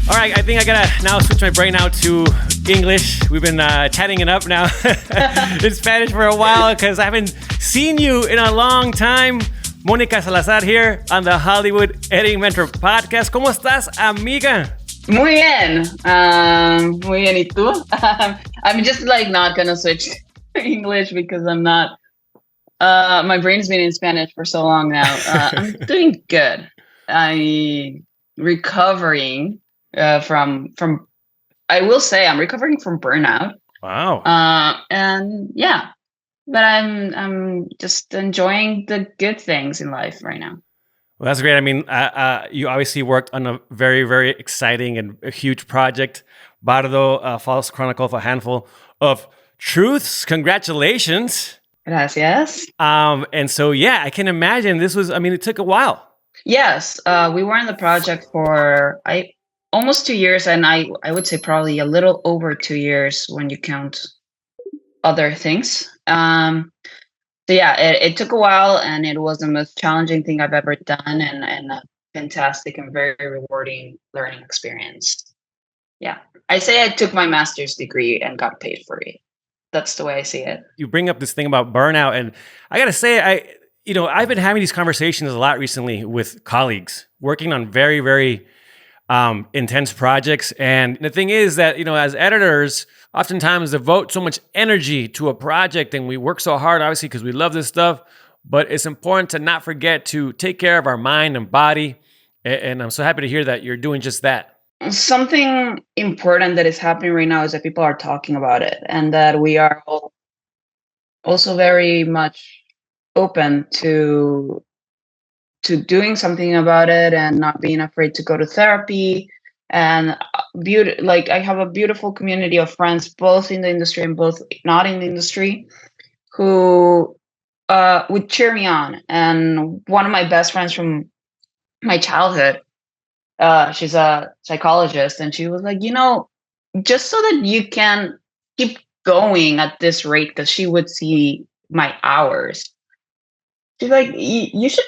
All right, I think I gotta now switch my brain out to English. We've been chatting it up now in Spanish for a while because I haven't seen you in a long time. Monica Salazar here on the Hollywood Editing Mentor Podcast. ¿Cómo estás, amiga? Muy bien. Muy bien. ¿Y tú? I'm just not gonna switch to English because I'm not. My brain's been in Spanish for so long now. I'm doing good. I'm recovering from. I will say I'm recovering from burnout. Wow. And yeah, but I'm just enjoying the good things in life right now. Well, that's great. I mean, you obviously worked on a very, very exciting and a huge project, BARDO, False Chronicle of a Handful of Truths. Congratulations. Gracias. And so, yeah, I can imagine it took a while. Yes, we were in the project for almost 2 years, and I would say probably a little over 2 years when you count other things. So yeah, it took a while, and it was the most challenging thing I've ever done, and a fantastic and very rewarding learning experience. Yeah, I say I took my master's degree and got paid for it. That's the way I see it. You bring up this thing about burnout, and I got to say, I've been having these conversations a lot recently with colleagues working on very, very intense projects. And the thing is that, as editors, oftentimes devote so much energy to a project and we work so hard, obviously, because we love this stuff, but it's important to not forget to take care of our mind and body. And I'm so happy to hear that you're doing just that. Something important that is happening right now is that people are talking about it, and that we are also very much open to doing something about it and not being afraid to go to therapy. And I have a beautiful community of friends, both in the industry and both not in the industry, who would cheer me on. And one of my best friends from my childhood, she's a psychologist, and she was like, just so that you can keep going at this rate, because she would see my hours. She's like, you should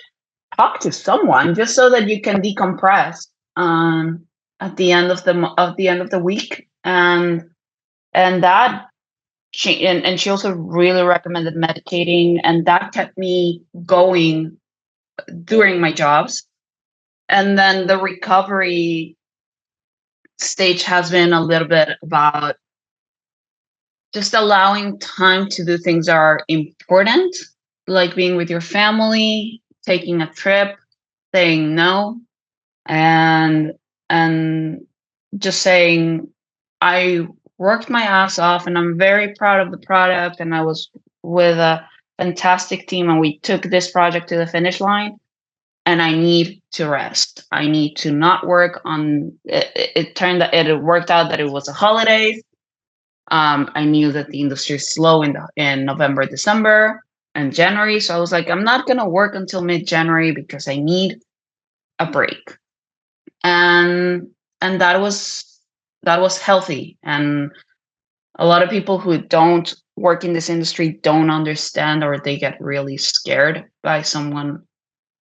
talk to someone just so that you can decompress at the end of the week, and that and she also really recommended meditating, and that kept me going during my jobs. And then the recovery stage has been a little bit about just allowing time to do things that are important, like being with your family, taking a trip, saying no, and just saying, I worked my ass off and I'm very proud of the product, and I was with a fantastic team and we took this project to the finish line, and I need to rest. I need to not work on it. It worked out that it was a holiday. I knew that the industry is slow in November, December, and January. So I was like, I'm not going to work until mid-January because I need a break. And that was healthy. And a lot of people who don't work in this industry don't understand, or they get really scared by someone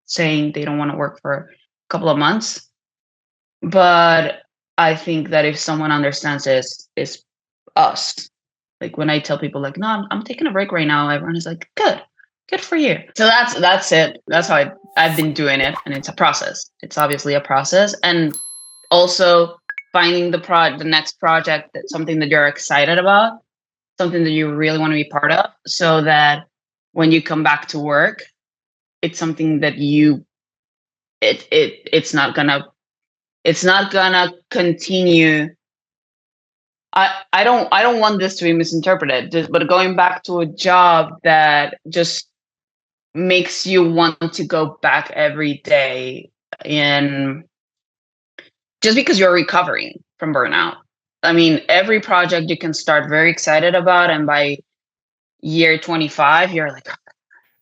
saying they don't want to work for a couple of months. But I think that if someone understands this, it's us. Like when I tell people like, no, I'm taking a break right now, everyone is like, good for you. So that's it. That's how I've been doing it. And it's a process. It's obviously a process. And also finding the next project, that's something that you're excited about, something that you really want to be part of, so that when you come back to work, it's something that it's not gonna continue. I don't want this to be misinterpreted, but going back to a job that just makes you want to go back every day, in just because you're recovering from burnout. I mean, every project you can start very excited about, and by year 25, you're like,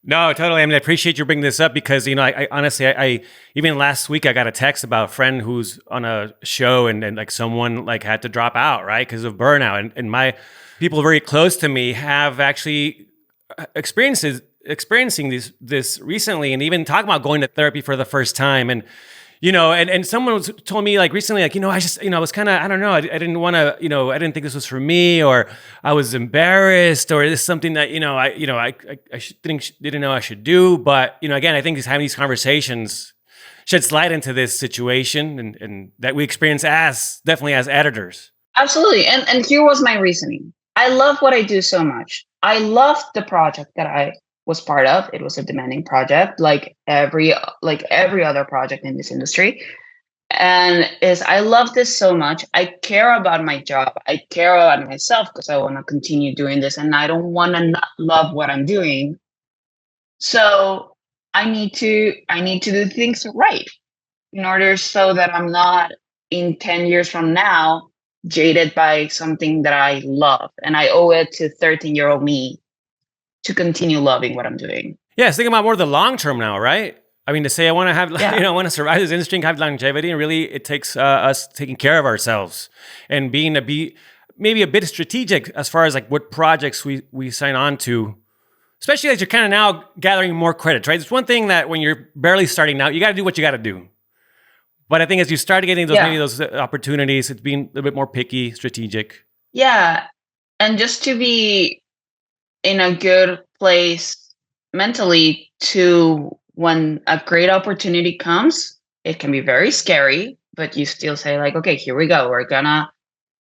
no, totally. I mean, I appreciate you bringing this up because, I honestly, I even last week I got a text about a friend who's on a show and like someone like had to drop out, right, because of burnout. And my people very close to me have actually experiencing this recently, and even talking about going to therapy for the first time. And and someone told me like recently, like, I just, I was kind of, I don't know, I didn't want to, I didn't think this was for me, or I was embarrassed, or this is something that, didn't know I should do. But, again, I think just having these conversations sheds light into this situation and that we experience definitely as editors. Absolutely. And here was my reasoning. I love what I do so much. I loved the project that I was part of. It was a demanding project, like every other project in this industry. And I love this so much. I care about my job. I care about myself because I want to continue doing this, and I don't want to not love what I'm doing. So I need to do things right in order so that I'm not in 10 years from now jaded by something that I love, and I owe it to 13-year-old me to continue loving what I'm doing. Yeah, it's thinking about more the long term now, right? I mean, to say I want to have, I want to survive this industry and have longevity, and really it takes us taking care of ourselves and being maybe a bit strategic as far as like what projects we sign on to, especially as you're kind of now gathering more credits, right? It's one thing that when you're barely starting out, you got to do what you got to do. But I think as you start getting maybe those opportunities, it's being a little bit more picky, strategic. Yeah, and just to be in a good place mentally to when a great opportunity comes, it can be very scary, but you still say like, okay, here we go. We're gonna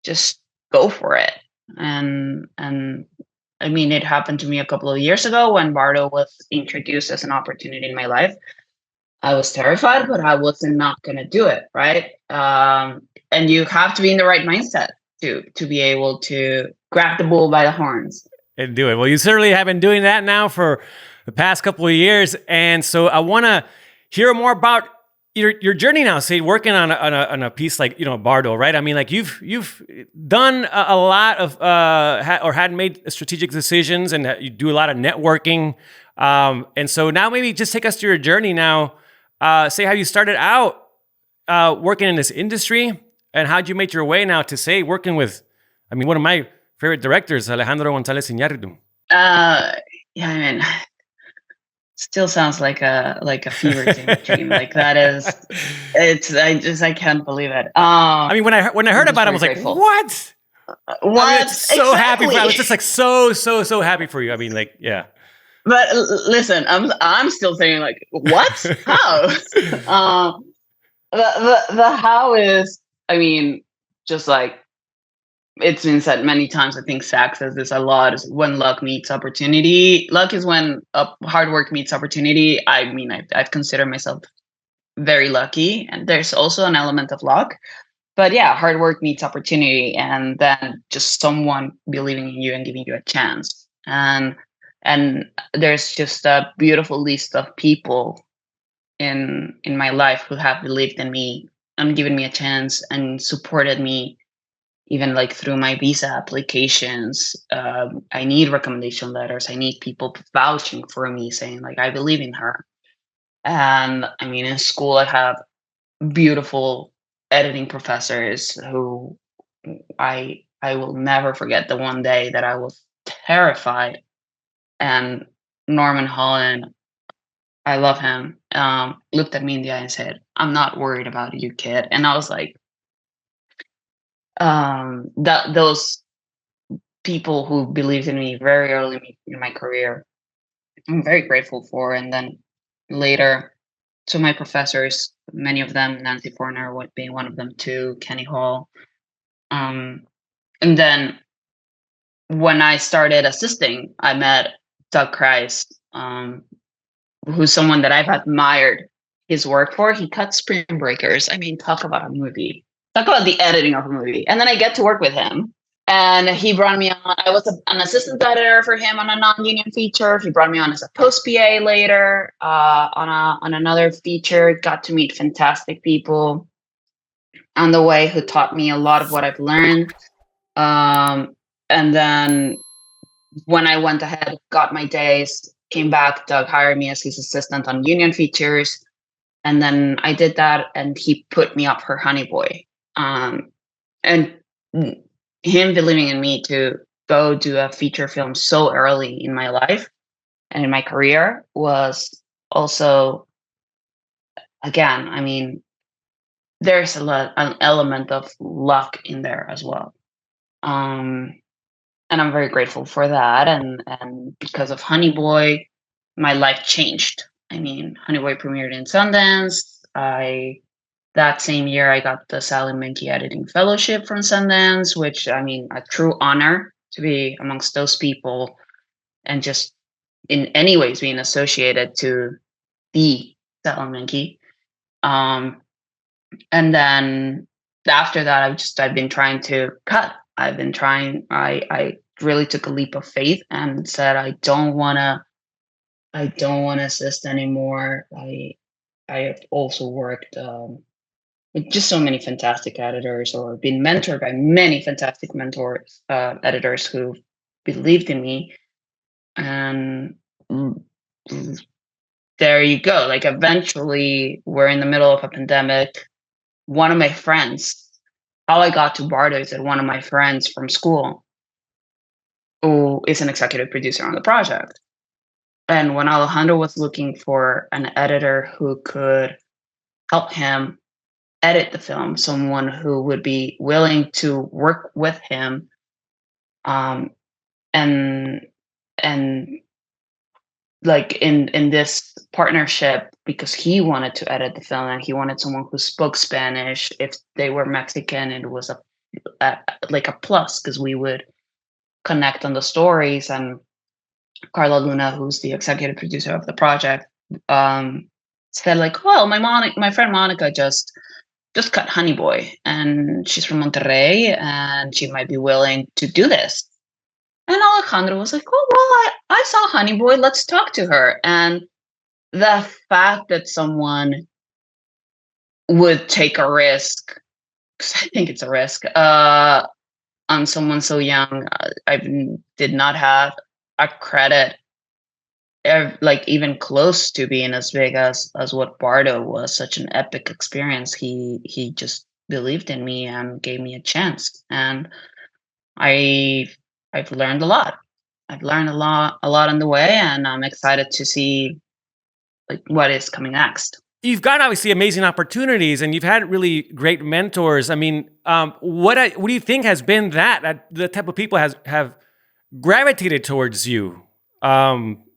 just go for it. And I mean, it happened to me a couple of years ago when BARDO was introduced as an opportunity in my life. I was terrified, but I wasn't not gonna do it, right? And you have to be in the right mindset to be able to grab the bull by the horns and do it. Well, you certainly have been doing that now for the past couple of years, and so I want to hear more about your journey now. Say, working on a piece like BARDO, right? I mean, like you've done a lot of or had made strategic decisions, and you do a lot of networking, and so now maybe just take us through your journey now. Say how you started out working in this industry, and how'd you make your way now to say working with, I mean, one of my favorite directors, Alejandro Gonzalez Iñárritu. Yeah, I mean, still sounds like a fever dream. Like that is, I can't believe it. I mean, when I heard about it, I was grateful. Like, what? What? I mean, so happy for you. I was just like so happy for you. I mean, like, yeah. But listen, I'm still saying like, what? How? The how is, I mean, just like it's been said many times. I think Zach says this a lot: is when luck meets opportunity. Luck is when hard work meets opportunity. I mean, I've considered myself very lucky, and there's also an element of luck. But yeah, hard work meets opportunity, and then just someone believing in you and giving you a chance. And there's just a beautiful list of people in my life who have believed in me and given me a chance and supported me, even like through my visa applications. I need recommendation letters. I need people vouching for me, saying like, I believe in her. And I mean, in school, I have beautiful editing professors who I will never forget the one day that I was terrified, and Norman Holland, I love him, looked at me in the eye and said, "I'm not worried about you, kid." And I was like, those people who believed in me very early in my career, I'm very grateful for. And then later to my professors, many of them, Nancy Forner being one of them too, Kenny Hall. And then when I started assisting, I met Doug Kreis, who's someone that I've admired his work for. He cut Spring Breakers. I mean, talk about a movie. Talk about the editing of a movie. And then I get to work with him. And he brought me on. I was an assistant editor for him on a non-union feature. He brought me on as a post PA later on another feature. Got to meet fantastic people on the way who taught me a lot of what I've learned. And then when I went ahead, got my days, came back, Doug hired me as his assistant on union features. And then I did that, and he put me up for Honey Boy. And him believing in me to go do a feature film so early in my life and in my career was also, again, I mean, there's an element of luck in there as well. And I'm very grateful for that. And because of Honey Boy, my life changed. I mean, Honey Boy premiered in Sundance. That same year I got the Sally Menke Editing Fellowship from Sundance, which, I mean, a true honor to be amongst those people and just in any ways being associated to the Sally Menke. And then after that, I've been trying to cut. I really took a leap of faith and said, I don't want to assist anymore. I have also worked with just so many fantastic editors, or been mentored by many fantastic mentors, editors who believed in me. And there you go. Like, eventually, we're in the middle of a pandemic. One of my friends, how I got to BARDO is that one of my friends from school, who is an executive producer on the project. And when Alejandro was looking for an editor who could help him edit the film, someone who would be willing to work with him, and like in this partnership, because he wanted to edit the film and he wanted someone who spoke Spanish. If they were Mexican, it was like a plus, because we would connect on the stories. And Carla Luna, who's the executive producer of the project, said like, well, my friend Monica just cut Honey Boy, and she's from Monterrey, and she might be willing to do this. And Alejandro was like, oh, well, I saw Honey Boy, let's talk to her. And the fact that someone would take a risk, because I think it's a risk, on someone so young, I did not have a credit like even close to being as big as what BARDO was. Such an epic experience. He just believed in me and gave me a chance, and I've learned a lot. I've learned a lot on the way, and I'm excited to see like what is coming next. You've got obviously amazing opportunities, and you've had really great mentors. I mean, what do you think has been that the type of people have gravitated towards you?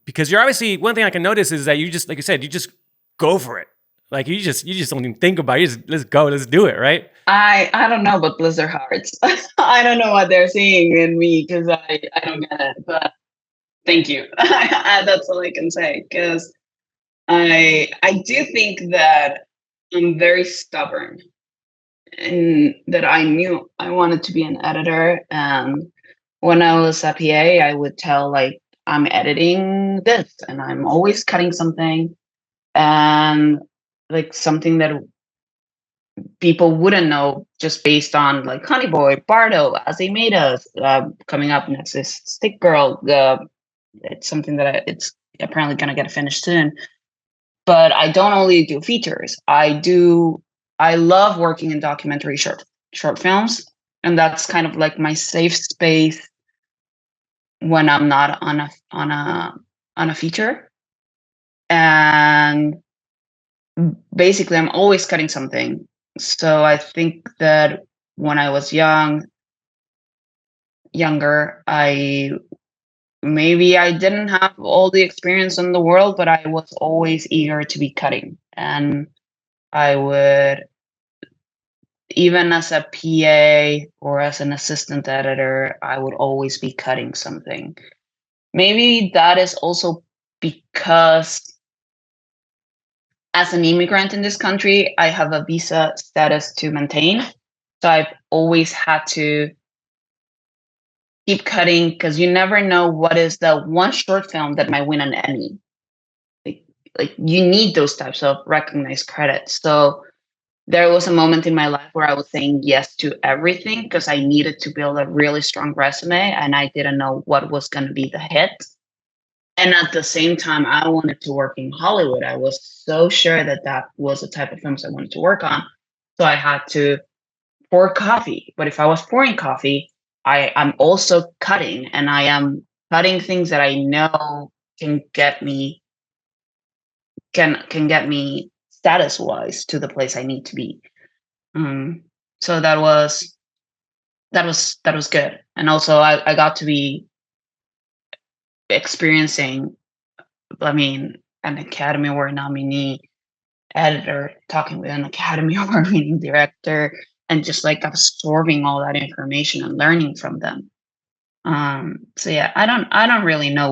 Because you're obviously, one thing I can notice is that you just, like you said, you just go for it. Like you just don't even think about it. You just, let's go, let's do it, right? I don't know, but bless their hearts. I don't know what they're seeing in me, because I don't get it. But thank you. That's all I can say, because I do think that I'm very stubborn, and that I knew I wanted to be an editor. And when I was a PA, I would tell like, I'm editing this and I'm always cutting something, and like something that people wouldn't know just based on like Honey Boy, BARDO, As They Made Us. Coming up next is Stick Girl. It's something that it's apparently gonna get finished soon. But I don't only do features. I love working in documentary short films, and that's kind of like my safe space when I'm not on a feature. And basically, I'm always cutting something. So I think that when I was younger, I didn't have all the experience in the world, but I was always eager to be cutting. And I would, even as a PA or as an assistant editor, I would always be cutting something. Maybe that is also because as an immigrant in this country, I have a visa status to maintain. So I've always had to keep cutting, because you never know what is the one short film that might win an Emmy. Like you need those types of recognized credits. So there was a moment in my life where I was saying yes to everything, because I needed to build a really strong resume, and I didn't know what was going to be the hit. And at the same time, I wanted to work in Hollywood. I was so sure that was the type of films I wanted to work on. So I had to pour coffee. But if I was pouring coffee, I'm also cutting, and I am cutting things that I know can get me status-wise to the place I need to be. So that was good. And also I got to be experiencing, I mean, an Academy Award nominee editor talking with an Academy Award winning director, and just like absorbing all that information and learning from them. So yeah, I don't really know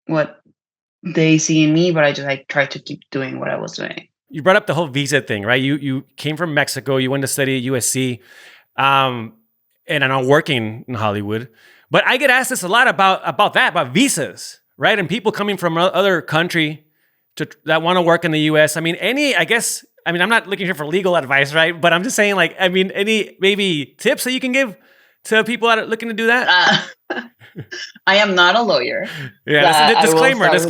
what they see in me, but I just like try to keep doing what I was doing. You brought up the whole visa thing, right? You came from Mexico, you went to study at USC, and I'm now working in Hollywood. But I get asked this a lot about visas, right? And people coming from other country that want to work in the US. I mean, I'm not looking here for legal advice, right? But I'm just saying, like, I mean, any maybe tips that you can give to people that are looking to do that? I am not a lawyer. Yeah, disclaimer first.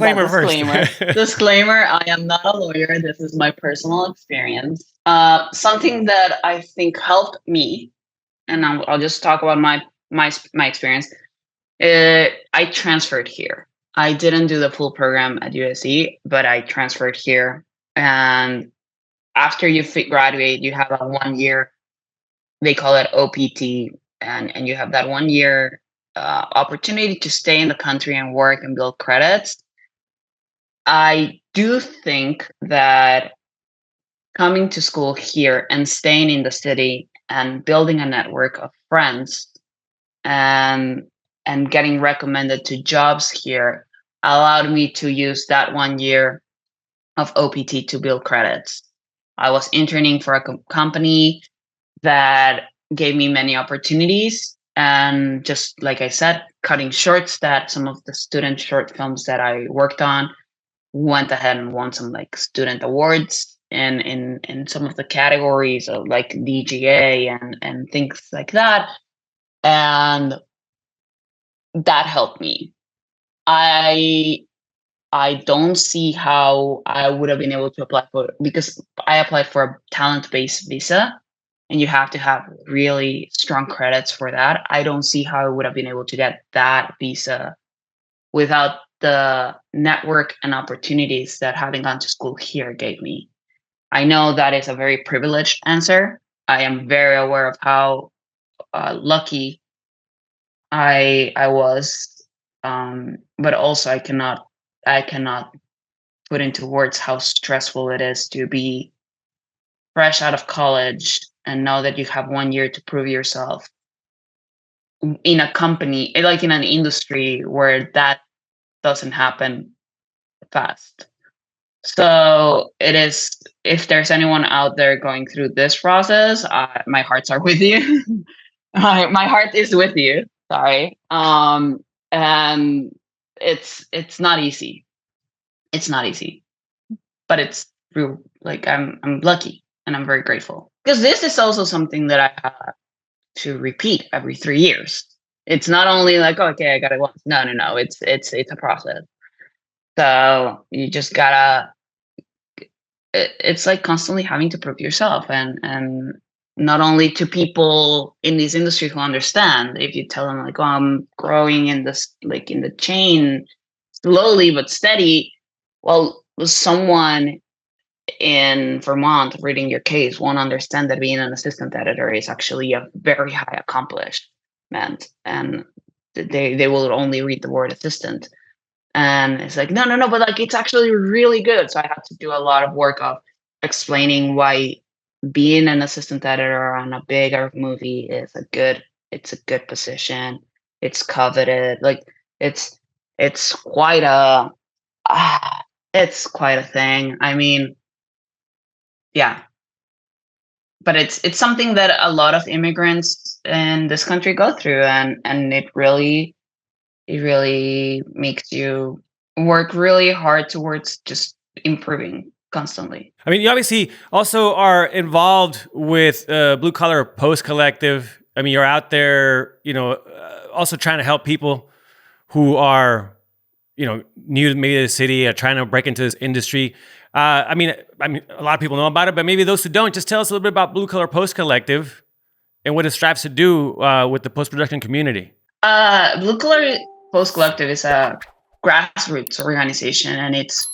Disclaimer, I am not a lawyer. This is my personal experience. Something that I think helped me, and I'll just talk about my experience. I transferred here. I didn't do the full program at USC, but I transferred here. And after you graduate, you have a 1 year, they call it OPT, and you have that 1 year opportunity to stay in the country and work and build credits. I do think that coming to school here and staying in the city and building a network of friends and getting recommended to jobs here allowed me to use that 1 year of OPT to build credits. I was interning for a company that gave me many opportunities. And just like I said, cutting shorts, that some of the student short films that I worked on went ahead and won some like student awards in some of the categories of like DGA and things like that. And that helped me. I don't see how I would have been able to apply for, because I applied for a talent-based visa, and you have to have really strong credits for that. I don't see how I would have been able to get that visa without the network and opportunities that having gone to school here gave me. I know that is a very privileged answer. I am very aware of how lucky I was, but also I cannot put into words how stressful it is to be fresh out of college and know that you have 1 year to prove yourself in a company, like in an industry where that doesn't happen fast. So it is, if there's anyone out there going through this process, my hearts are with you. My heart is with you. Sorry. And it's not easy. It's not easy, but it's real. Like I'm lucky and I'm very grateful, because this is also something that I have to repeat every 3 years. It's not only like, okay, I got it once. No. It's a process. So you just gotta. It's like constantly having to prove yourself, and not only to people in this industry who understand. If you tell them like, oh, I'm growing in this, like in the chain, slowly but steady. Well, someone in Vermont reading your case won't understand that being an assistant editor is actually a very high accomplishment, and they will only read the word assistant. And it's like, no, but like it's actually really good. So I had to do a lot of work of explaining why being an assistant editor on a bigger movie is it's a good position. It's coveted. Like it's quite a thing. I mean, yeah. But it's something that a lot of immigrants in this country go through, and it really makes you work really hard towards just improving constantly. I mean, you obviously also are involved with Blue Collar Post Collective. I mean, you're out there, also trying to help people who are, new to maybe the city, trying to break into this industry. I mean, a lot of people know about it, but maybe those who don't, just tell us a little bit about Blue Collar Post Collective and what it strives to do with the post-production community. Blue Collar Post Collective is a grassroots organization, and it's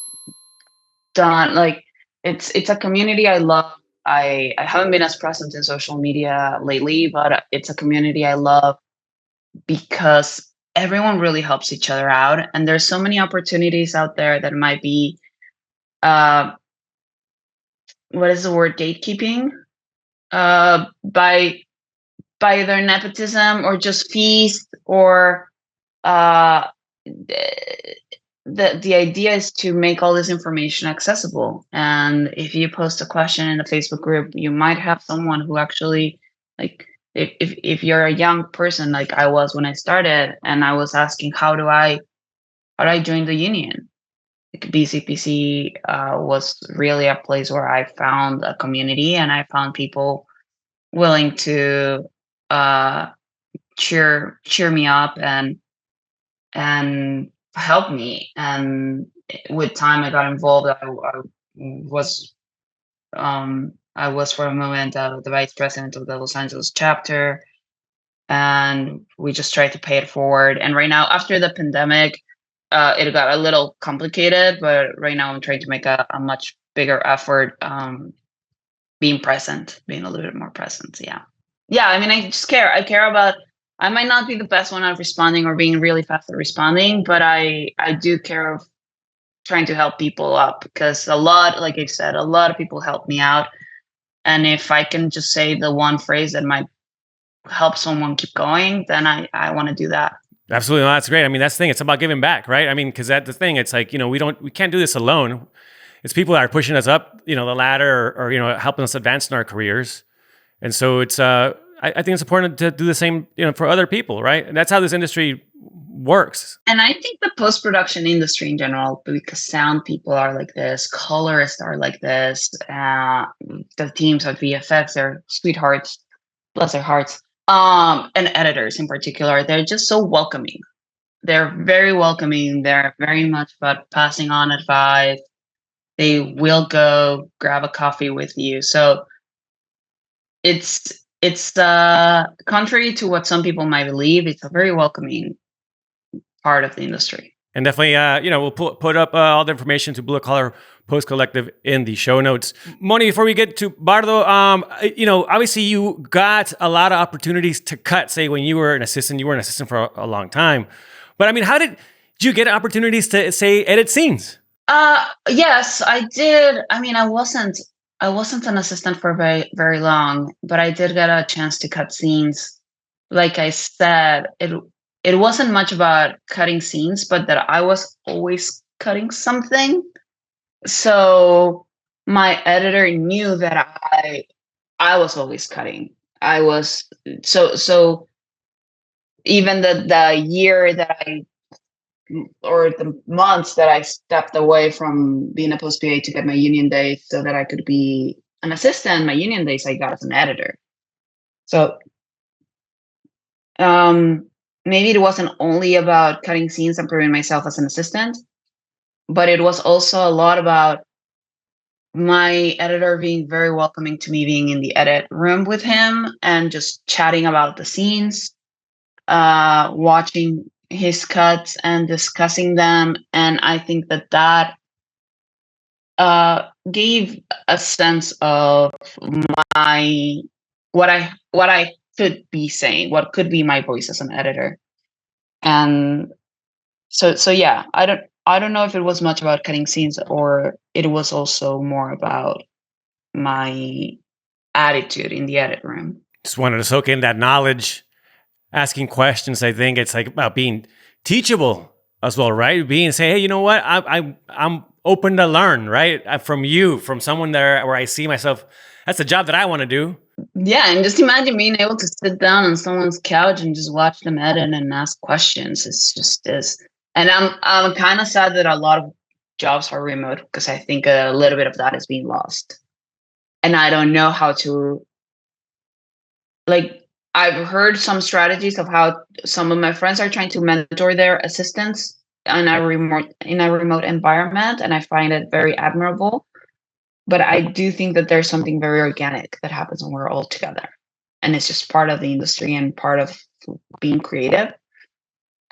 done like it's a community I love I haven't been as present in social media lately, but it's a community I love because everyone really helps each other out, and there's so many opportunities out there that might be uh, what is the word, gatekeeping, by either nepotism or just fees, or uh, the idea is to make all this information accessible. And if you post a question in a Facebook group, you might have someone who actually, like, if you're a young person like I was when I started, and I was asking how do I join the union, like BCPC was really a place where I found a community, and I found people willing to uh, cheer me up and help me. And with time, I got involved. Was I was for a moment the vice president of the Los Angeles chapter, and we just tried to pay it forward. And right now, after the pandemic, it got a little complicated. But right now, I'm trying to make a much bigger effort, being a little bit more present. Yeah. I mean, I just care. I care about. I might not be the best one at responding or being really fast at responding, but I do care of trying to help people up, because like I said, a lot of people help me out. And if I can just say the one phrase that might help someone keep going, then I want to do that. Absolutely. No, that's great. I mean, that's the thing. It's about giving back, right? I mean, because that's the thing. It's like, we can't do this alone. It's people that are pushing us up, the ladder, or helping us advance in our careers. And so it's, I think it's important to do the same, for other people, right? And that's how this industry works. And I think the post-production industry in general, because sound people are like this, colorists are like this, the teams of VFX are sweethearts, bless their hearts, and editors in particular, they're just so welcoming. They're very welcoming. They're very much about passing on advice. They will go grab a coffee with you. So it's contrary to what some people might believe, it's a very welcoming part of the industry. And definitely, we'll put up all the information to Blue Collar Post Collective in the show notes. Moni, before we get to Bardo, obviously you got a lot of opportunities to cut. Say when you were an assistant, for a long time. But I mean, how did you get opportunities to, say, edit scenes? Yes, I did. I mean, I wasn't an assistant for very, very long, but I did get a chance to cut scenes. Like I said, it wasn't much about cutting scenes, but that I was always cutting something. So my editor knew that I was always cutting. I was so even the year that or the months that I stepped away from being a post PA to get my union days so that I could be an assistant, my union days I got as an editor. So maybe it wasn't only about cutting scenes and proving myself as an assistant, but it was also a lot about my editor being very welcoming to me, being in the edit room with him and just chatting about the scenes, watching his cuts and discussing them. And I think that gave a sense of what I could be saying, what could be my voice as an editor. And so yeah, I don't know if it was much about cutting scenes or it was also more about my attitude in the edit room. Just wanted to soak in that knowledge, asking questions. I think it's like about being teachable as well, right? Say, hey, you know what? I'm open to learn, right? From you, from someone there where I see myself. That's the job that I want to do. Yeah, and just imagine being able to sit down on someone's couch and just watch them edit and ask questions. It's just this. And I'm kind of sad that a lot of jobs are remote because I think a little bit of that is being lost. And I don't know how to, I've heard some strategies of how some of my friends are trying to mentor their assistants in a remote environment, and I find it very admirable. But I do think that there's something very organic that happens when we're all together, and it's just part of the industry and part of being creative.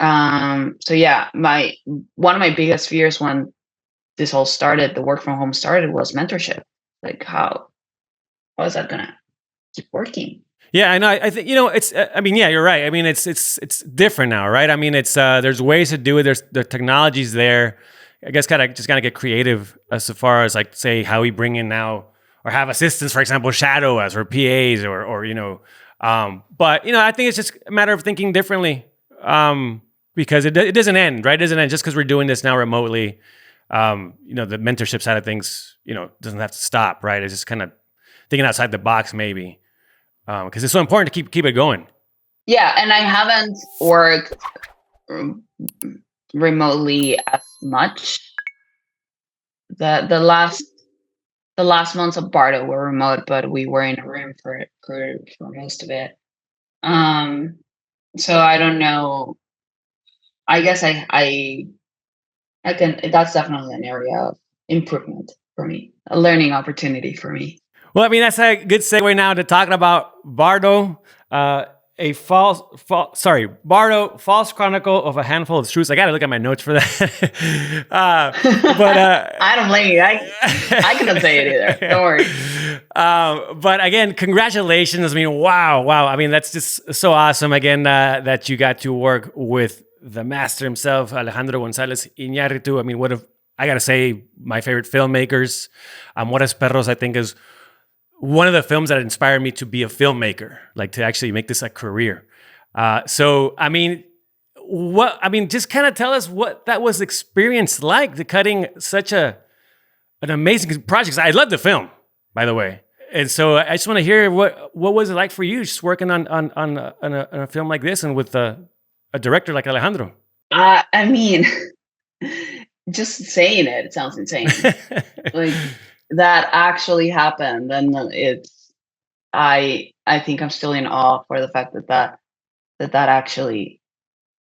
So yeah, one of my biggest fears when this all started, the work from home started, was mentorship. Like how is that gonna keep working? Yeah, I know. I think, it's. I mean, yeah, you're right. I mean, it's different now, right? I mean, it's there's ways to do it. There's the technology's there. I guess gotta get creative as far as like say how we bring in now or have assistants, for example, shadow us or PAs or But I think it's just a matter of thinking differently. Because it doesn't end, right? It doesn't end just because we're doing this now remotely. The mentorship side of things, doesn't have to stop, right? It's just kind of thinking outside the box, maybe. Because it's so important to keep it going. Yeah, and I haven't worked remotely as much. The last months of BARDO were remote, but we were in a room for most of it. So I don't know. I guess I can. That's definitely an area of improvement for me, a learning opportunity for me. Well, I mean, that's a good segue now to talking about BARDO, BARDO, False Chronicle of a Handful of Truths. I got to look at my notes for that. But I don't blame you. I couldn't say it either. Don't worry. But again, congratulations. I mean, wow. I mean, that's just so awesome. Again, that you got to work with the master himself, Alejandro Gonzalez Iñárritu. I mean, I got to say, my favorite filmmakers. Amores Perros, I think, is one of the films that inspired me to be a filmmaker, like to actually make this a career. So, I mean, just kind of tell us what that was experience like, the cutting such an amazing project. I love the film, by the way. And so I just want to hear what was it like for you just working on a film like this and with a director like Alejandro? I mean, just saying it sounds insane. Like, that actually happened, and I think I'm still in awe for the fact that actually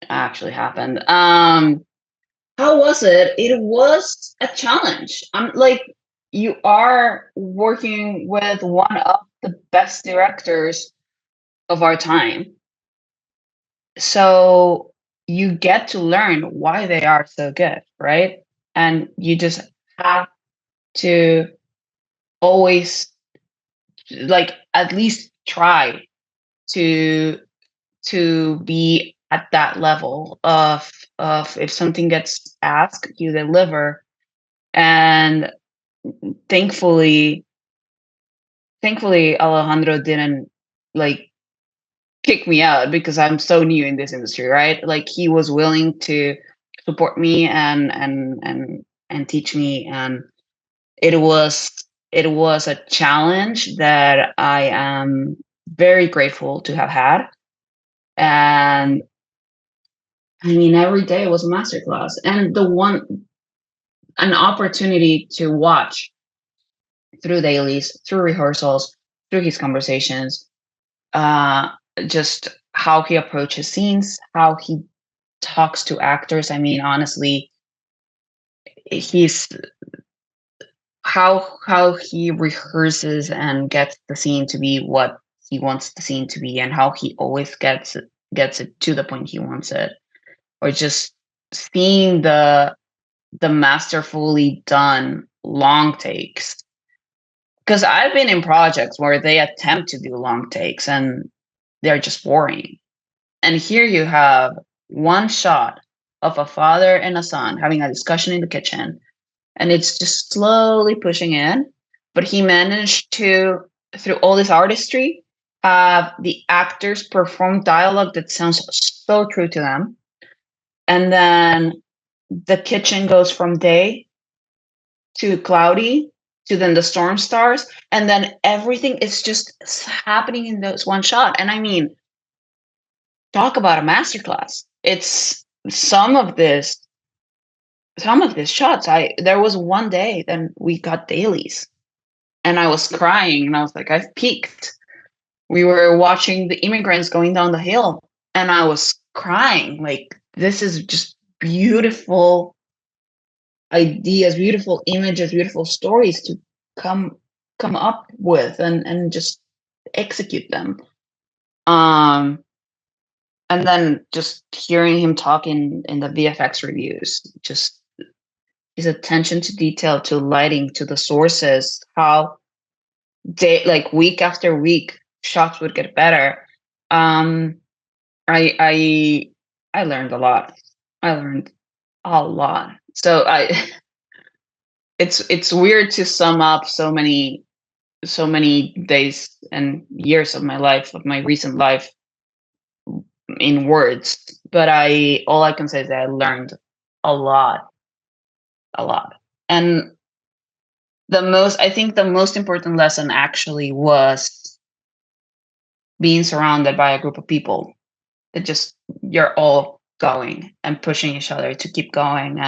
happened. How was it? It was a challenge. I'm like, you are working with one of the best directors of our time, so you get to learn why they are so good, right? And you just have to always, like, at least try to be at that level of if something gets asked, you deliver. And thankfully Alejandro didn't like kick me out because I'm so new in this industry, right? Like, he was willing to support me and teach me, and it was a challenge that I am very grateful to have had. And I mean, every day was a masterclass, and an opportunity to watch through dailies, through rehearsals, through his conversations, just how he approaches scenes, how he talks to actors. I mean, honestly, how he rehearses and gets the scene to be what he wants the scene to be, and how he always gets it to the point he wants it. Or just seeing the masterfully done long takes, because I've been in projects where they attempt to do long takes and they're just boring. And here you have one shot of a father and a son having a discussion in the kitchen, and it's just slowly pushing in. But he managed to, through all this artistry, have the actors perform dialogue that sounds so true to them. And then the kitchen goes from day to cloudy to then the storm starts, and then everything is just happening in this one shot. And I mean, talk about a masterclass. It's some of these shots. There was one day then we got dailies, and I was crying, and I was like, I've peaked. We were watching the immigrants going down the hill, and I was crying. Like, this is just beautiful ideas, beautiful images, beautiful stories to come up with and just execute them. And then just hearing him talk in the VFX reviews, just his attention to detail, to lighting, to the sources, how day, like week after week, shots would get better. I learned a lot. I learned a lot. So it's weird to sum up so many days and years of my life, of my recent life, in words. But all I can say is that I learned a lot, a lot. And I think the most important lesson actually was being surrounded by a group of people that just, you're all going and pushing each other to keep going.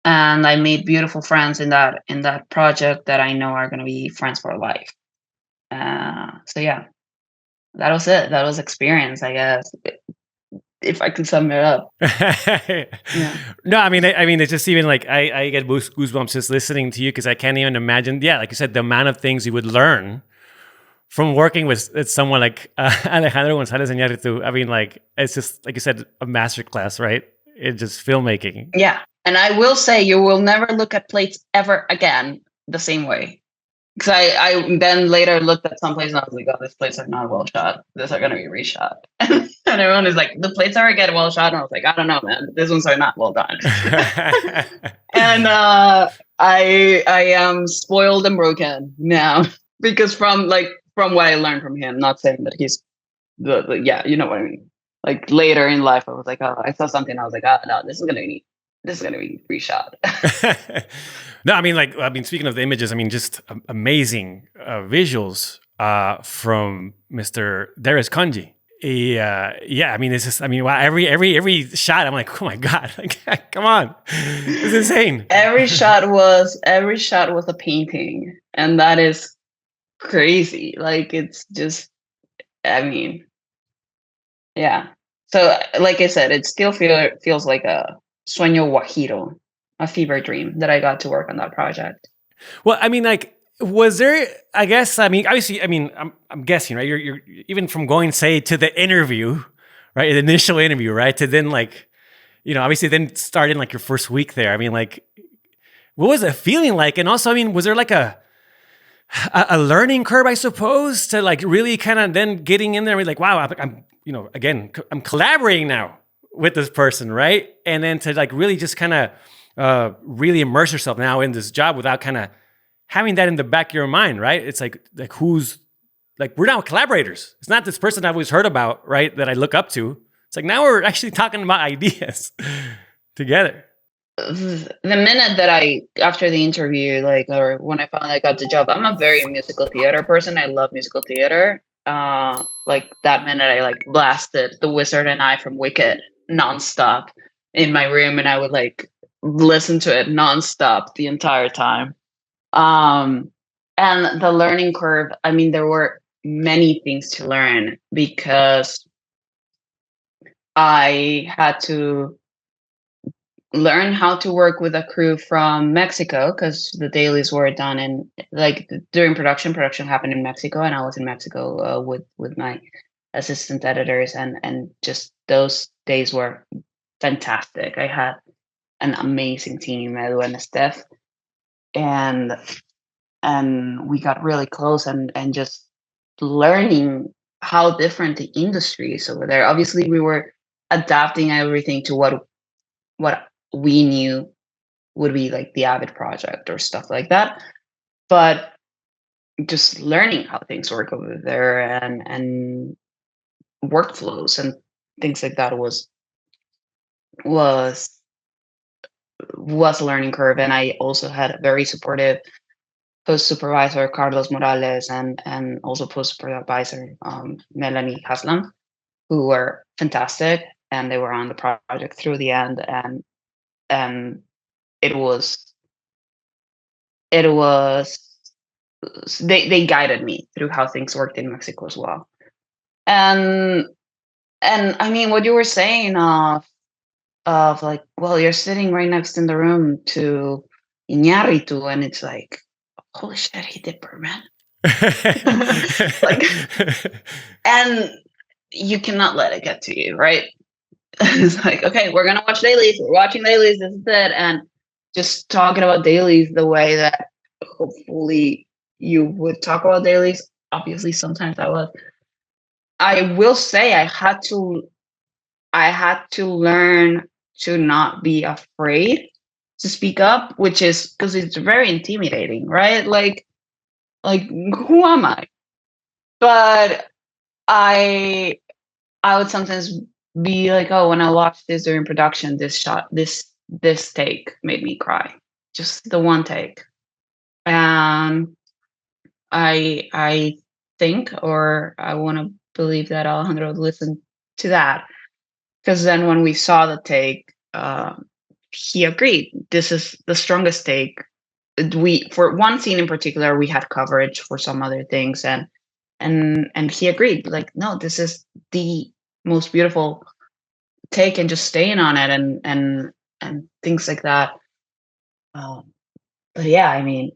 And I made beautiful friends in that project that I know are going to be friends for life. So yeah, that was it. That was experience, I guess, if I could sum it up. Yeah. No, I mean, it's just even like I get goosebumps just listening to you, because I can't even imagine. Yeah, like you said, the amount of things you would learn from working with someone like Alejandro Gonzalez Iñárritu. I mean, like, it's just, like you said, a masterclass, right? In just filmmaking. Yeah. And I will say, you will never look at plates ever again the same way. Because I then later looked at some places and I was like, oh, these plates are not well shot. These are going to be reshot. And everyone is like, the plates are get well shot. And I was like, I don't know, man. These ones are not well done. And I am spoiled and broken now, because from what I learned from him, not saying that he's yeah, you know what I mean. Like later in life, I was like, oh, I saw something. I was like, oh no, this is gonna be reshot. No, I mean, speaking of the images, I mean, just amazing visuals from Mr. Darius Kanji. Yeah, I mean, it's just, I mean, wow, every shot, I'm like, oh my God, like, come on, it's insane. Every shot was a painting, and that is crazy. Like, it's just, I mean, yeah. So, like I said, it still feels like a sueño guajiro, a fever dream that I got to work on that project. Well, I mean, like, was there, I guess, I mean, obviously, I mean, I'm guessing, right? You're even from going, say, to the interview, right? The initial interview, right? To then, like, you know, obviously then starting like your first week there. I mean, like, what was it feeling like? And also, I mean, was there like a learning curve, I suppose, to like really kind of then getting in there and be like, wow, I'm, you know, again, I'm collaborating now with this person, right? And then to like really just kind of really immerse yourself now in this job without kind of having that in the back of your mind, right? It's like who's, like, we're now collaborators. It's not this person I've always heard about, right? That I look up to. It's like, now we're actually talking about ideas together. The minute that after the interview, like, or when I finally got the job, I'm a very musical theater person. I love musical theater. Like that minute I like blasted The Wizard and I from Wicked nonstop in my room, and I would like listen to it nonstop the entire time. And the learning curve, I mean, there were many things to learn, because I had to learn how to work with a crew from Mexico, because the dailies were done in, like, during production happened in Mexico, and I was in Mexico with my assistant editors, and just those days were fantastic. I had an amazing team, Edu and Steph, and we got really close, and just learning how different the industry is over there. Obviously, we were adapting everything to what we knew would be like the Avid project or stuff like that, but just learning how things work over there, and workflows and things like that was a learning curve. And I also had a very supportive post supervisor, Carlos Morales, and also post supervisor Melanie Haslam, who were fantastic, and they were on the project through the end, and it was they guided me through how things worked in Mexico as well. And I mean, what you were saying of like, well, you're sitting right next in the room to Iñárritu, and it's like, holy shit, he did Birdman. Like, and you cannot let it get to you, right? It's like, okay, we're gonna watch dailies. We're watching dailies. This is it, and just talking about dailies the way that hopefully you would talk about dailies. Obviously, sometimes I was. I will say I had to learn to not be afraid to speak up, which is because it's very intimidating, right? Like who am I? But I would sometimes be like, oh, when I watched this during production, this take made me cry. Just the one take. And I think, or I want to believe that Alejandro listened to that, because then when we saw the take, he agreed. This is the strongest take. We, for one scene in particular, we had coverage for some other things, and he agreed. Like, no, this is the most beautiful take, and just staying on it, and things like that. But yeah, I mean,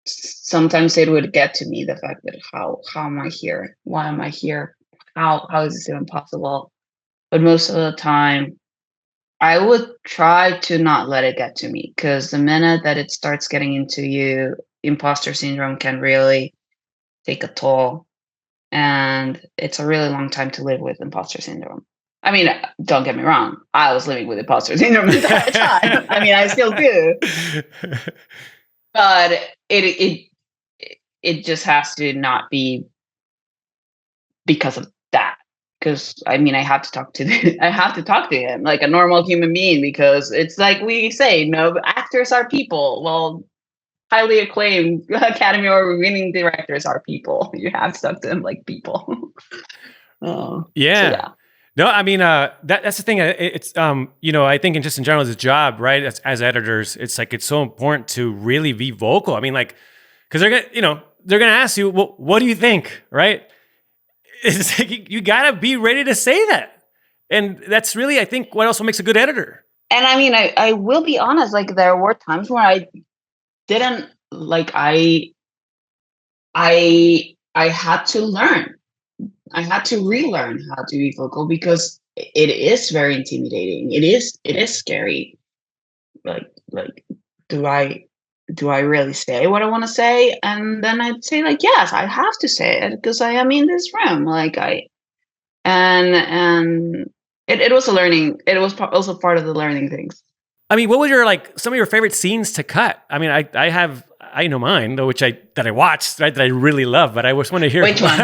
sometimes it would get to me, the fact that how am I here? Why am I here? How is this even possible? But most of the time, I would try to not let it get to me, because the minute that it starts getting into you, imposter syndrome can really take a toll, and it's a really long time to live with imposter syndrome. I mean, don't get me wrong, I was living with imposter syndrome the entire time. I mean, I still do, but it just has to not be because of that. Because I mean, I have to talk to him like a normal human being, because it's like we say, no, actors are people. Well, highly acclaimed Academy Award winning directors are people. You have to talk to them like people. Yeah. So yeah. No, I mean, that's the thing. It's, I think in general, as a job, right? As editors, it's like, it's so important to really be vocal. I mean, like, because they're gonna ask you, well, what do you think, right? It's like, you gotta be ready to say that, and that's really, I think, what also makes a good editor. And I mean, I will be honest. Like, there were times where I didn't like. I had to learn. I had to relearn how to be vocal, because it is very intimidating. It is scary. Like, do I really say what I want to say? And then I'd say, like, yes, I have to say it, because I am in this room. Like, and it was a learning. It was also part of the learning things. I mean, what were your, like, some of your favorite scenes to cut? I mean, I know mine, though, that I watched, right, that I really love, but I just want to hear Which one?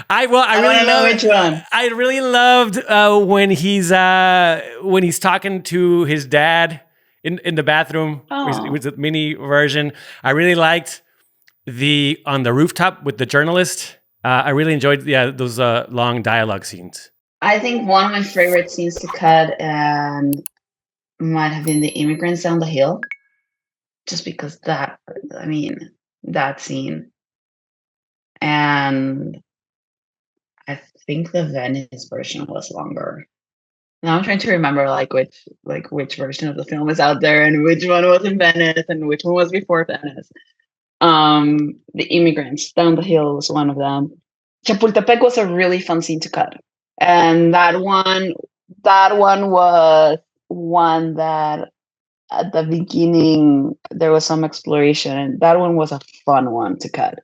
I really know which one. I really loved when he's talking to his dad in the bathroom. It was a mini version. I really liked on the rooftop with the journalist. I really enjoyed those long dialogue scenes. I think one of my favorite scenes to cut might have been the immigrants down the hill, just because that scene. And I think the Venice version was longer. Now I'm trying to remember which version of the film is out there, and which one was in Venice, and which one was before Venice. The immigrants down the hill was one of them. Chapultepec was a really fun scene to cut, and that one was one that at the beginning there was some exploration, and that one was a fun one to cut.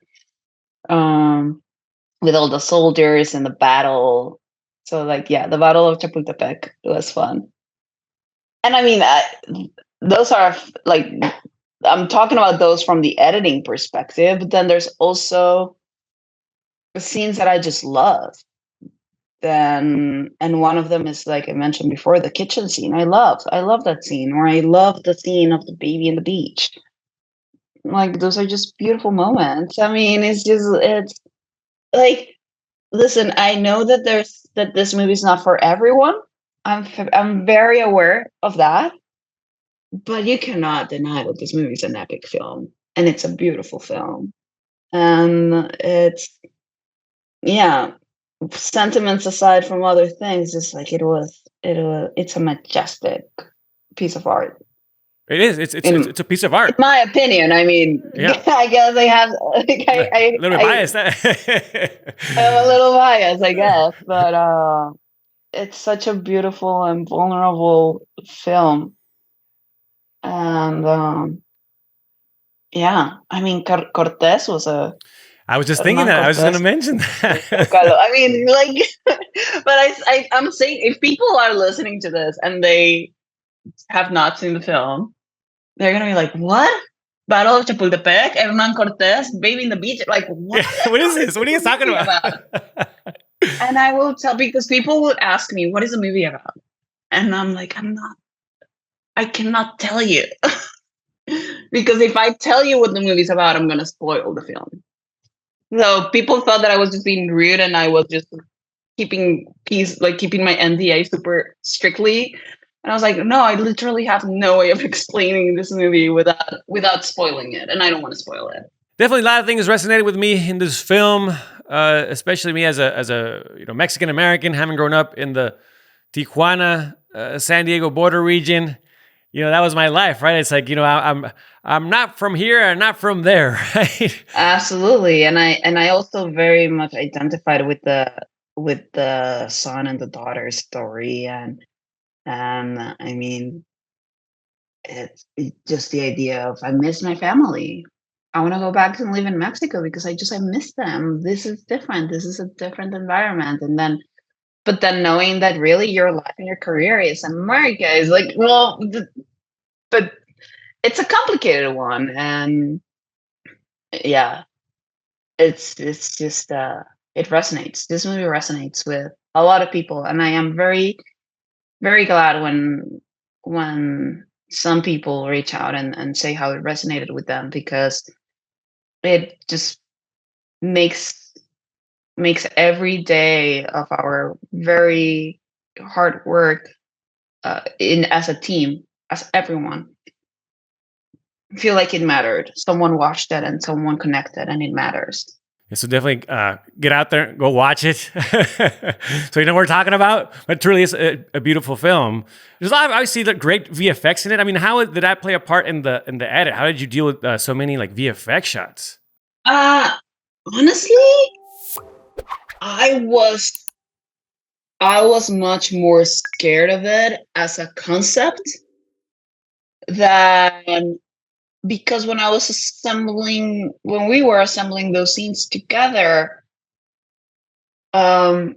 With all the soldiers and the battle. So, like, yeah, the Battle of Chapultepec was fun. And I mean, those are, like, I'm talking about those from the editing perspective, but then there's also the scenes that I just love. And one of them is, like I mentioned before, the kitchen scene. I love that scene, or I love the scene of the baby in the beach. Like, those are just beautiful moments. I mean, it's like, listen, I know that this movie is not for everyone. I'm very aware of that, but you cannot deny that this movie is an epic film, and it's a beautiful film, and sentiments aside from other things, it's like it's a majestic piece of art. It is. It's a piece of art. In my opinion, I mean, yeah. I guess I have a little bit biased. I'm a little biased, I guess, but it's such a beautiful and vulnerable film, and Yeah, I mean, Cortés was a I was just thinking Hernan that. I was just going to Cortés. mention that. I mean, like, but I'm saying if people are listening to this and they have not seen the film, they're gonna be like, "What? Battle of Chapultepec, Hernan Cortés, Baby in the Beach? Like, what? Yeah, what is this? What are you talking about? And I will tell, because people would ask me, "What is the movie about?" And I'm like, I cannot tell you. Because if I tell you what the movie's about, I'm gonna spoil the film. So people thought that I was just being rude and I was just keeping peace, like keeping my NDA super strictly. And I was like, no, I literally have no way of explaining this movie without spoiling it, and I don't want to spoil it. Definitely, a lot of things resonated with me in this film, especially me as a Mexican American, having grown up in the Tijuana, San Diego border region. That was my life, right? It's like, I'm not from here and not from there, right? Absolutely, and I also very much identified with the son and the daughter story, and I mean, it's just the idea of, I miss my family. I want to go back and live in Mexico because I miss them. This is different. This is a different environment, and then but then knowing that really your life and your career is America is like, well, but it's a complicated one, and yeah, it's just it resonates. This movie resonates with a lot of people, and I am very, very glad when some people reach out and say how it resonated with them, because it just makes every day of our very hard work in as a team, as everyone, feel like it mattered. Someone watched it and someone connected, and it matters. Yeah, so definitely get out there, go watch it. So you know what we're talking about. But it truly is a beautiful film. There's a lot of, obviously, great VFX in it. I mean, how did that play a part in the edit? How did you deal with so many like VFX shots? Honestly, I was much more scared of it as a concept than, because when we were assembling those scenes together, um,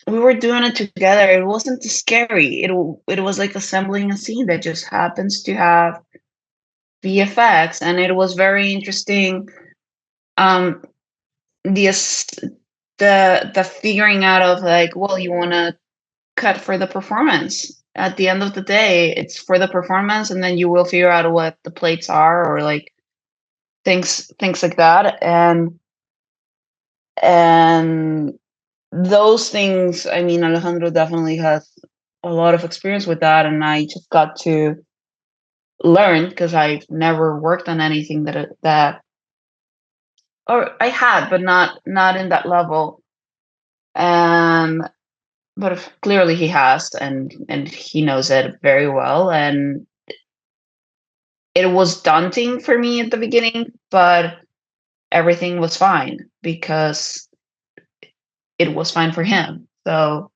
we were doing it together. It wasn't scary. It was like assembling a scene that just happens to have VFX, and it was very interesting. Um, the the figuring out of, like, well, you want to cut for the performance. At the end of the day, it's for the performance, and then you will figure out what the plates are, or like things like that, and those things. I mean, Alejandro definitely has a lot of experience with that, and I just got to learn, because I've never worked on anything that or I had, but not in that level. And but clearly he has, and he knows it very well, and it was daunting for me at the beginning, but everything was fine because it was fine for him. So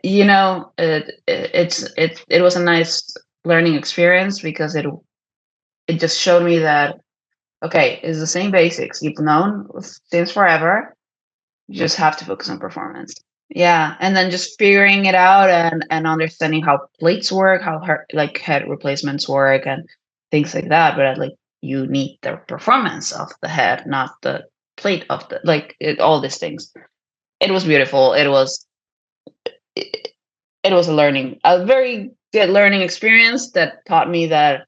it was a nice learning experience, because it just showed me that, okay, it's the same basics you've known since forever. You just have to focus on performance. Yeah, and then just figuring it out, and understanding how plates work, how like head replacements work, and things like that. But like, you need the performance of the head, not the plate of the, like, all these things. It was beautiful. It was a very good learning experience that taught me that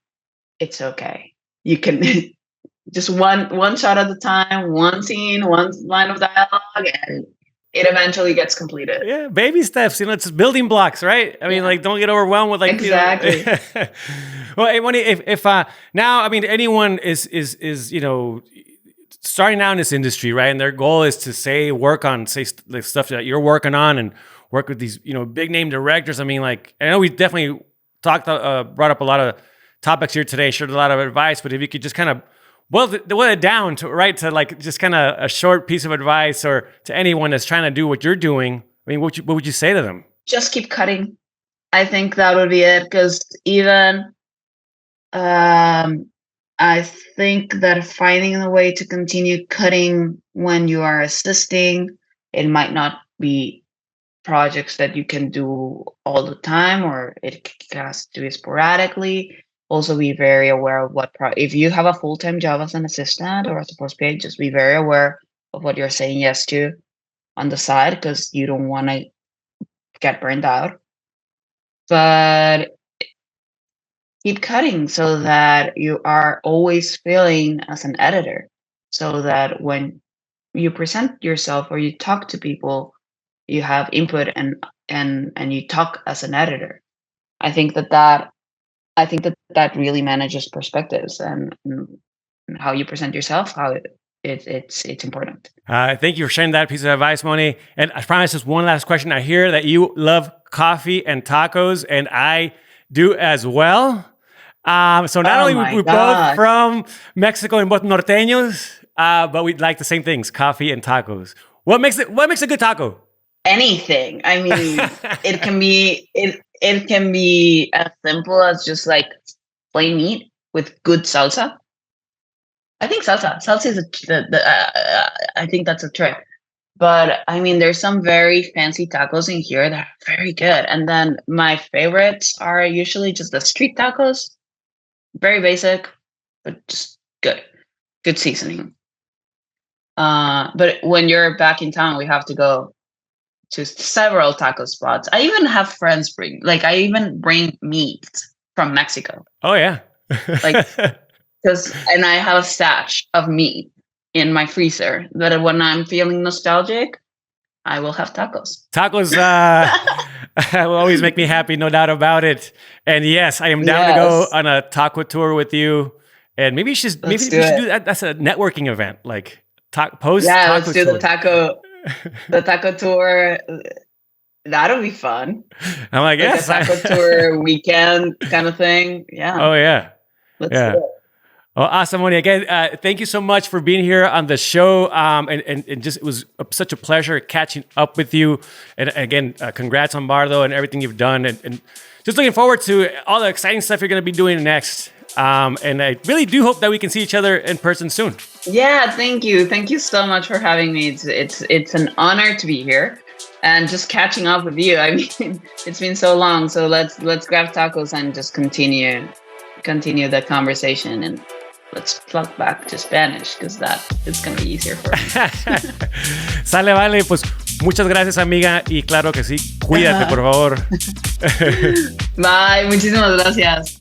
it's okay. You can just one shot at a time, one scene, one line of dialogue, and it eventually gets completed. Yeah, baby steps. It's building blocks, right? I mean, like, don't get overwhelmed with, like, exactly. Well, if now, I mean, anyone is starting out in this industry, right? And their goal is to work on the stuff that you're working on, and work with these big name directors. I mean, like, I know we definitely brought up a lot of topics here today, shared a lot of advice, but if you could just kind of boil it down to like just kind of a short piece of advice, or to anyone that's trying to do what you're doing, I mean, what would you say to them? Just keep cutting. I think that would be it, because even I I think that finding a way to continue cutting when you are assisting, it might not be projects that you can do all the time, or it has to do it sporadically. Also, be very aware of if you have a full-time job as an assistant or a support PA, just be very aware of what you're saying yes to on the side, because you don't want to get burned out. But keep cutting so that you are always feeling as an editor, so that when you present yourself or you talk to people, you have input and you talk as an editor. I think that really manages perspectives and how you present yourself, how it's important. Thank you for sharing that piece of advice, Moni. And I promise just one last question. I hear that you love coffee and tacos, and I do as well. So not only we're both from Mexico and both norteños, but we like the same things, coffee and tacos. What makes a good taco? Anything. I mean, it can be as simple as just like plain meat with good salsa. I think salsa is I think that's a trick. But I mean, there's some very fancy tacos in here that are very good. And then my favorites are usually just the street tacos. Very basic, but just good seasoning. But when you're back in town, we have to go to several taco spots. I even have friends bring meat from Mexico. Oh yeah. And I have a stash of meat in my freezer that when I'm feeling nostalgic, I will have tacos. Tacos will always make me happy, no doubt about it. And yes, I am down to go on a taco tour with you. And maybe we should do that. That's a networking event, like post. Yeah, taco let's do tour. the taco tour. That'll be fun. I'm like yes, a taco tour weekend kind of thing. Yeah. Oh yeah. Let's do it. Oh, awesome, Moni. Again, thank you so much for being here on the show. And just, it was such a pleasure catching up with you. And again, congrats on BARDO and everything you've done. And just looking forward to all the exciting stuff you're going to be doing next. And I really do hope that we can see each other in person soon. Yeah, thank you. Thank you so much for having me. It's an honor to be here and just catching up with you. I mean, it's been so long. So let's grab tacos and just continue the conversation, and let's plug back to Spanish, because that is going to be easier for me. Sale, vale. Pues muchas gracias, amiga. Y claro que sí, cuídate, por favor. Bye. Muchísimas gracias.